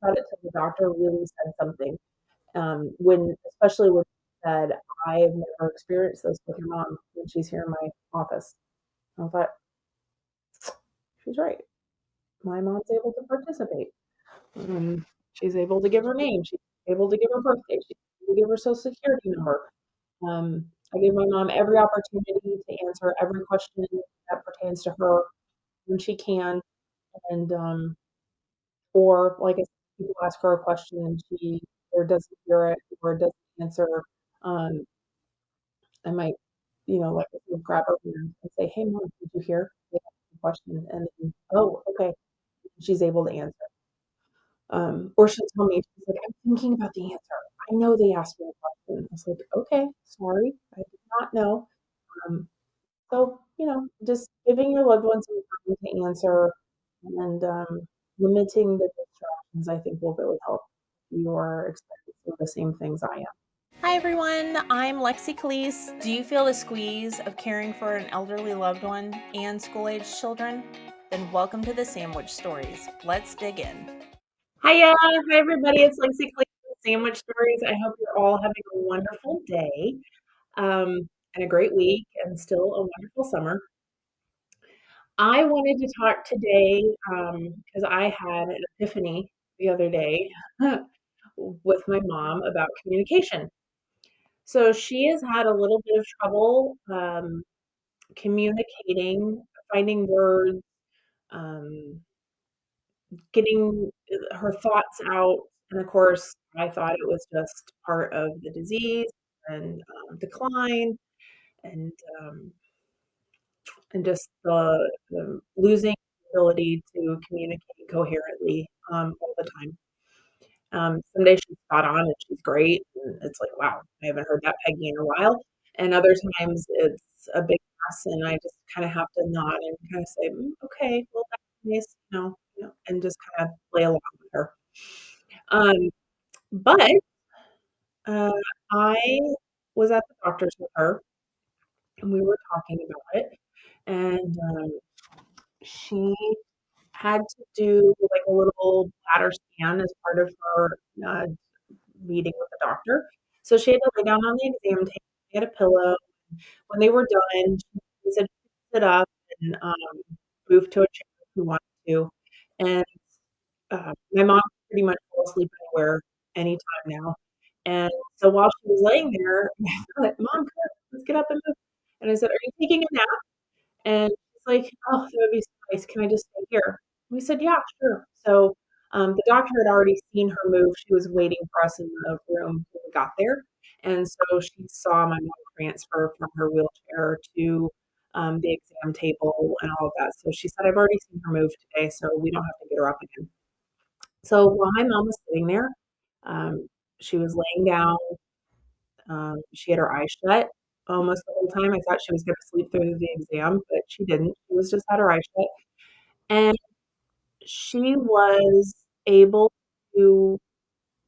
about it till the doctor really said something. Especially when she said, "I've never experienced this with your mom when she's here in my office." I thought, she's right. My mom's able to participate. She's able to give her name. She's able to give her birthday. She's able to give her social security number. I give my mom every opportunity to answer every question that pertains to her when she can. And or like I said, people ask her a question and she or doesn't hear it or doesn't answer. Um, I might, like I said, grab her hand and say, "Hey, mom, did you hear the question?" And then, oh, okay, she's able to answer. Or she'll tell me, she's like, "I'm thinking about the answer. I know they asked me a question." I was like, "Okay, sorry, I did not know." Um, so, just giving your loved ones some time to answer and limiting the distractions, I think will really help if you are experiencing the same things I am. Hi everyone, I'm Lexie Callies. Do you feel the squeeze of caring for an elderly loved one and school-aged children? Then welcome to the Sandwich Stories. Let's dig in. Hiya, hi everybody. It's Lexie Callies with Sandwich Stories. I hope you're all having a wonderful day and a great week and still a wonderful summer. I wanted to talk today because I had an epiphany the other day with my mom about communication. So she has had a little bit of trouble communicating, finding words, um, getting her thoughts out. And of course, I thought it was just part of the disease and decline and um, and just the losing ability to communicate coherently all the time. Some days she's spot on and she's great, and it's like, wow, I haven't heard that Peggy in a while. And other times it's a big mess, and I just kind of have to nod and kind of say, okay, well, that's nice, and just kind of play along with her. Um, but uh, I was at the doctor's with her, and we were talking about it, and she had to do like a little bladder scan as part of her uh, meeting with the doctor. So she had to lay down on the exam table. She had a pillow. When they were done, she said she could sit up and move to a chair if we wanted to. And my mom pretty much fall asleep anywhere, anytime now. And so while she was laying there, I thought, "Mom, come on, let's get up and move." And I said, "Are you taking a nap?" And she's like, "Oh, that would be so nice. Can I just stay here?" We said, "Yeah, sure." So the doctor had already seen her move. She was waiting for us in the room when we got there. And so she saw my mom transfer from her wheelchair to the exam table and all of that. So she said, "I've already seen her move today, so we don't have to get her up again." So while my mom was sitting there, um, she was laying down. She had her eyes shut almost the whole time. I thought she was going to sleep through the exam, but she didn't. She was just had her eyes shut. And she was able to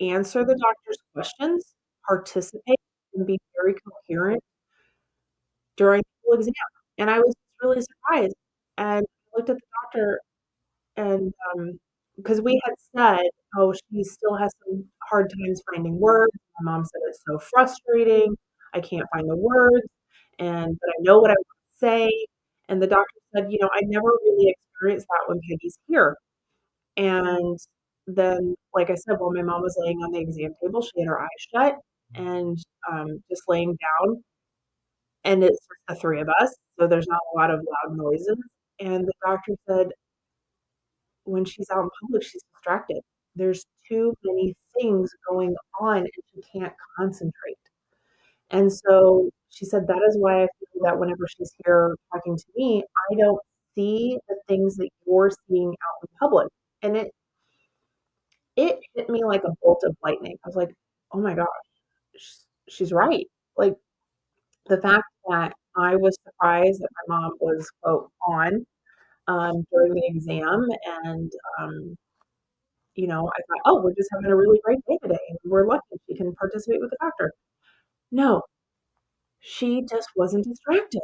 answer the doctor's questions, participate, and be very coherent during the whole exam. And I was just really surprised. And I looked at the doctor and because we had said, "Oh, she still has some hard times finding words." My mom said, "It's so frustrating. I can't find the words, but I know what I want to say." And the doctor said, "I never really experienced that when Peggy's here." And then, like I said, while my mom was laying on the exam table, she had her eyes shut and just laying down, and it's just the three of us, so there's not a lot of loud noises. And the doctor said, when she's out in public, she's distracted. There's too many things going on and she can't concentrate. And so she said, that is why I feel that whenever she's here talking to me, I don't see the things that you're seeing out in public. And it hit me like a bolt of lightning. I was like, oh my gosh, she's right. Like the fact that I was surprised that my mom was, quote, on during the exam and I thought, oh, we're just having a really great day today. And we're lucky she can participate with the doctor. No, she just wasn't distracted.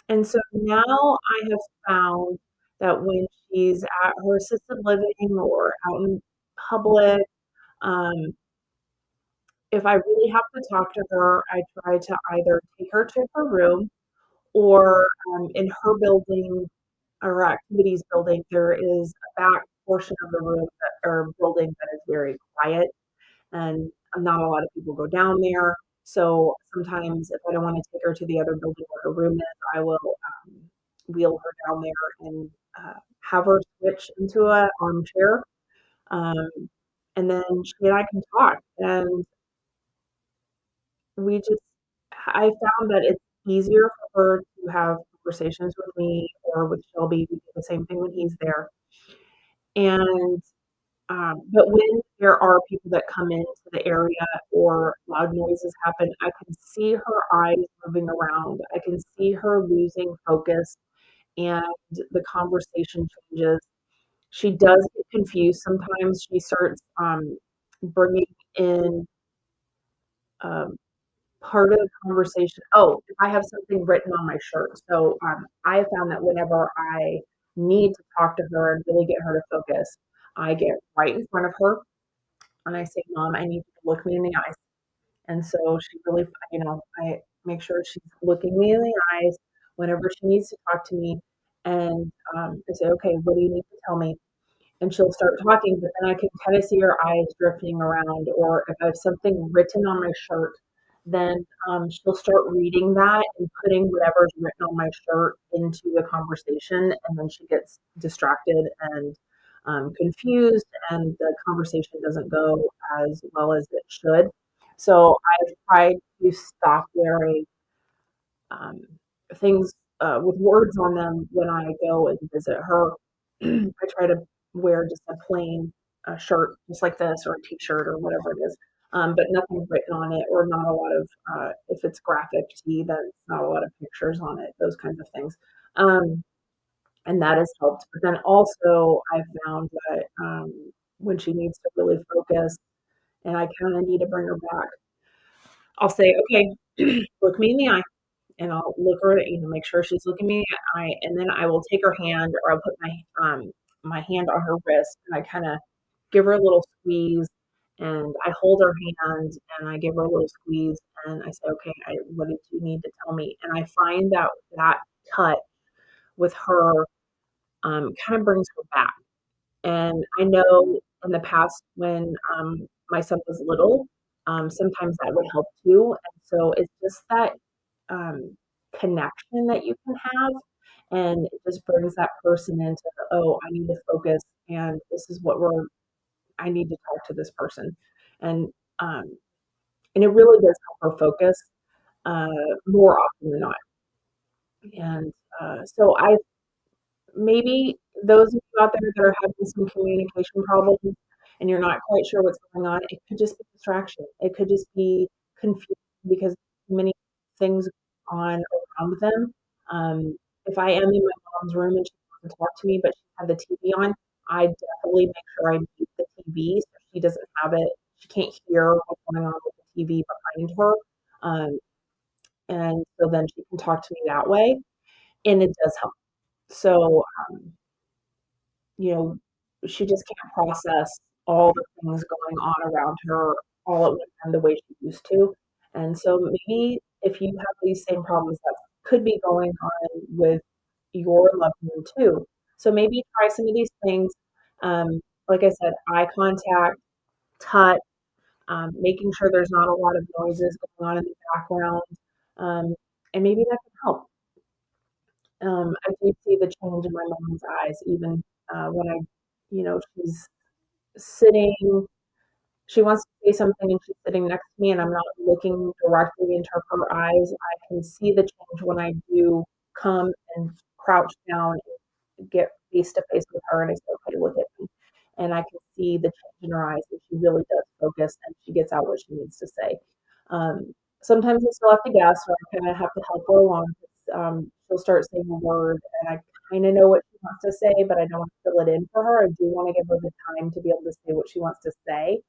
And so now I have found that when she's at her assisted living or out in public. Um, if I really have to talk to her, I try to either take her to her room or in her building or activities building, there is a back portion of the room that, or building that is very quiet and not a lot of people go down there. So sometimes if I don't want to take her to the other building where her room is, I will wheel her down there and have her switch into a armchair. Um, and then she and I can talk. And we just, I found that it's easier for her to have conversations with me or with Shelby. We do the same thing when he's there. And but when there are people that come into the area or loud noises happen, I can see her eyes moving around. I can see her losing focus and the conversation changes. She does get confused sometimes. She starts bringing in um, part of the conversation. Oh, if I have something written on my shirt. So I found that whenever I need to talk to her and really get her to focus, I get right in front of her and I say, Mom, I need you to look me in the eyes. And so she really, I make sure she's looking me in the eyes whenever she needs to talk to me. And I say, okay, what do you need to tell me? And she'll start talking, but then I can kind of see her eyes drifting around. Or if I have something written on my shirt, then she'll start reading that and putting whatever's written on my shirt into the conversation. And then she gets distracted and confused, and the conversation doesn't go as well as it should. So I've tried to stop wearing um, things with words on them when I go and visit her. I try to wear just a plain shirt, just like this, or a t-shirt, or whatever it is, but nothing written on it, or not a lot of, if it's graphic tee, then not a lot of pictures on it, those kinds of things. Um, and that has helped. But then also, I found that when she needs to really focus, and I kind of need to bring her back, I'll say, okay, look me in the eye and I'll look her, make sure she's looking me in the eye, and then I will take her hand or I'll put my hand on her wrist and I kind of give her a little squeeze and I hold her hand and I give her a little squeeze and I say, okay, what did you need to tell me? And I find that that touch with her kind of brings her back. And I know in the past when my son was little, sometimes that would help too. And so it's just that um, connection that you can have. And it just brings that person into, oh, I need to focus and this is what I need to talk to this person. And, um, and it really does help her focus uh, more often than not. And so I maybe those of you out there that are having some communication problems and you're not quite sure what's going on, it could just be distraction. It could just be confusion because many things on around them. If I am in my mom's room and she wants to talk to me, but she had the TV on, I definitely make sure I mute the TV so she doesn't have it. She can't hear what's going on with the TV behind her. Um, and so then she can talk to me that way. And it does help. So, you know, she just can't process all the things going on around her all at one time the way she used to. And so maybe if you have these same problems that could be going on with your loved one too. So maybe try some of these things. Like I said, eye contact, touch, making sure there's not a lot of noises going on in the background. Um, and maybe that can help. I do see the change in my mom's eyes, even when she's sitting, she wants to say something and she's sitting next to me and I'm not looking directly into her eyes. I can see the change when I do come and crouch down and get face to face with her and I say, okay, look at me. And I can see the change in her eyes and she really does focus and she gets out what she needs to say. Um, Sometimes I still have to guess or I kind of have to help her along. She'll start saying a word and I kind of know what she wants to say, but I don't want to fill it in for her. I do want to give her the time to be able to say what she wants to say.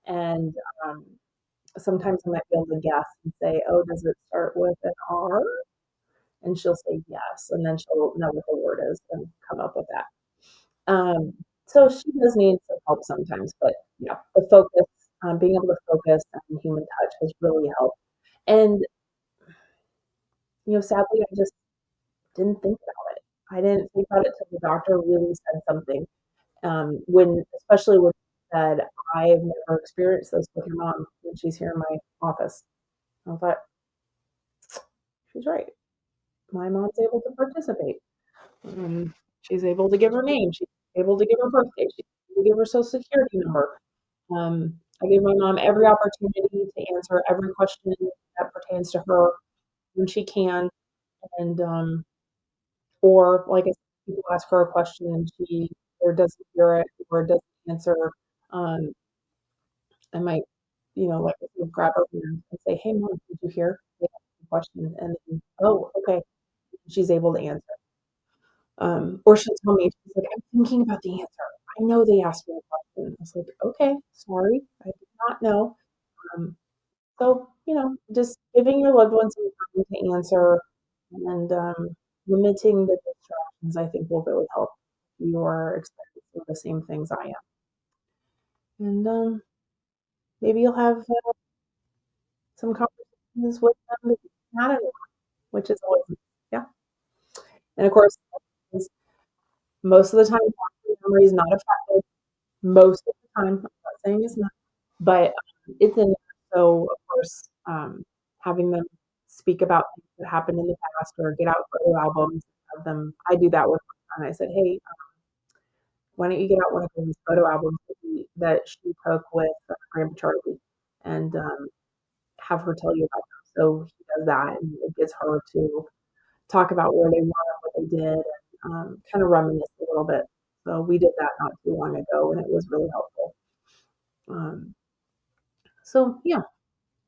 And um, sometimes I might be able to guess and say, oh, does it start with an R? And she'll say yes. And then she'll know what the word is and come up with that. So she does need some help sometimes, but yeah, the focus, being able to focus on human touch has really helped. And, sadly, I just didn't think about it. I didn't think about it till the doctor really said something. Especially when she said, "I've never experienced this with your mom when she's here in my office." I thought, she's right. My mom's able to participate. She's able to give her name. She's able to give her birthday. She's able to give her social security number. I gave my mom every opportunity to answer every question that pertains to her when she can. And or like I said, people ask her a question and she or doesn't hear it or doesn't answer. Um, I might, like I said, grab her hand and say, "Hey, mom, did you hear? They asked a question," and then, "Oh, okay." She's able to answer. Or she'll tell me, she's like, "I'm thinking about the answer. I know they asked me a question." I was like, "Okay, sorry, I did not know." Um, so, just giving your loved ones some time to answer and limiting the distractions, I think will really help if you are experiencing the same things I am. And maybe you'll have some conversations with them that you had it, which is always, yeah. And of course, most of the time, memory is not affected. Most of the time, I'm not saying it's not, but it's in there. So, of course, having them speak about things that happened in the past or get out photo albums, have them. I do that with my son. I said, "Hey, why don't you get out one of those photo albums that she took with Grandpa Charlie and have her tell you about them." So he does that, and it gets her to talk about where they were, what they did, and kind of reminisce a little bit. So we did that not too long ago, and it was really helpful. Um, so yeah,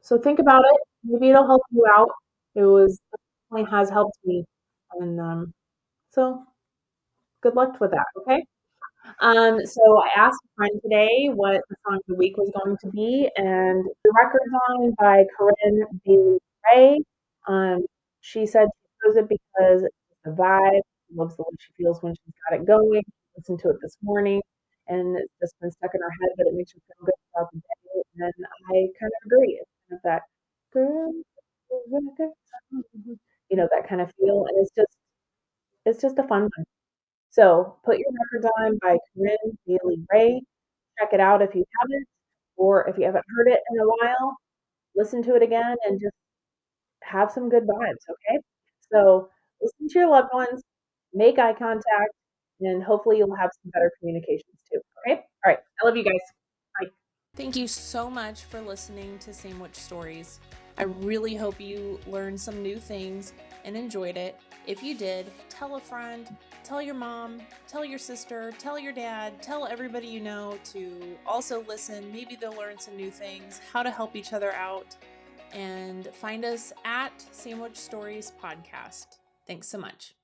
so think about it. Maybe it'll help you out. Definitely has helped me, and so good luck with that. Okay. So I asked a friend today what the song of the week was going to be, and "The Records On" by Corinne Bailey Ray. Um, she said she chose it because it's the vibe. She loves the way she feels when she's got it going. She listened to it this morning, and it's just been stuck in her head, but it makes her feel good throughout the day. And I kind of agree. It's kind of that girl, that kind of feel, and it's just a fun one. So, "Put Your Records On" by Corinne Bailey Ray. Check it out if you haven't, or if you haven't heard it in a while, listen to it again and just have some good vibes, okay? So, listen to your loved ones, make eye contact, and hopefully you'll have some better communications too, okay? All right. I love you guys. Bye. Thank you so much for listening to Sandwich Stories. I really hope you learned some new things and enjoyed it. If you did, tell a friend, tell your mom, tell your sister, tell your dad, tell everybody you know to also listen. Maybe they'll learn some new things, how to help each other out, and find us at Sandwich Stories Podcast. Thanks so much.